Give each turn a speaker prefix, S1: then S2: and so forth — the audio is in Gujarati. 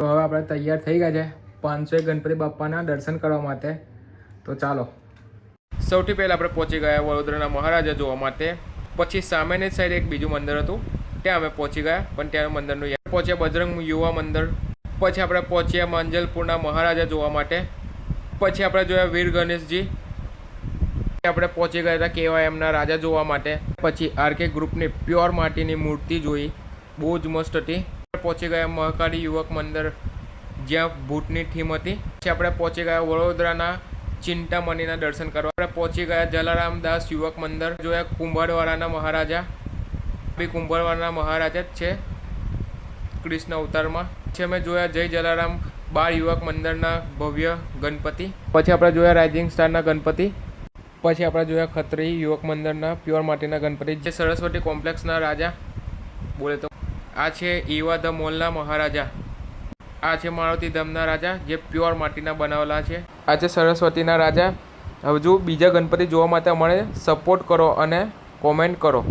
S1: તો હવે આપણે તૈયાર થઈ ગયા છે 501 ગણપતિ બાપ્પાના દર્શન કરવા માટે. તો ચાલો. સૌથી પહેલાં આપણે પહોંચી ગયા વડોદરાના મહારાજા જોવા માટે. પછી સામેની સાઈડ એક બીજું મંદિર હતું, ત્યાં અમે પહોંચી ગયા, પણ ત્યાંનું મંદિરનું યાદ. પહોંચ્યા બજરંગ યુવા મંદિર. પછી આપણે પહોંચ્યા માંજલપુરના મહારાજા જોવા માટે. પછી આપણે જોયા વીર ગણેશજી. આપણે પહોંચી ગયા હતા KYMના રાજા જોવા માટે. પછી RK ગ્રુપની પ્યોર માટીની મૂર્તિ જોઈ, બહુ જ મસ્ત હતી. પહોંચી ગયા મહાકાળી યુવક મંદિર, જ્યાં ભૂતની થીમ હતી. પછી આપણે પહોંચી ગયા વડોદરાના ચિંતામણીના દર્શન કરવા. આપણે પહોંચી ગયા જલારામ દાસ યુવક મંદિર, જોયા કુંભારવાડાના મહારાજા. બી કુંભારવાડાના મહારાજા જ છે કૃષ્ણ અવતારમાં. પછી અમે જોયા જય જલારામ બાળ યુવક મંદિરના ભવ્ય ગણપતિ. પછી આપણે જોયા રાઇઝિંગ સ્ટારના ગણપતિ. પછી આપણે જોયા ખત્રી યુવક મંદિરના પ્યોર માટીના ગણપતિ, જે સરસ્વતી કોમ્પ્લેક્સના રાજા બોલે તો. આ છે ઈવા ધ મોલના મહારાજા. આ છે મારુતિ ધામના રાજા, જે પ્યોર માટીના બનાવેલા છે. આ છે સરસ્વતીના રાજા. હજુ બીજા ગણપતિ જોવા માટે અમારે સપોર્ટ કરો અને કોમેન્ટ કરો.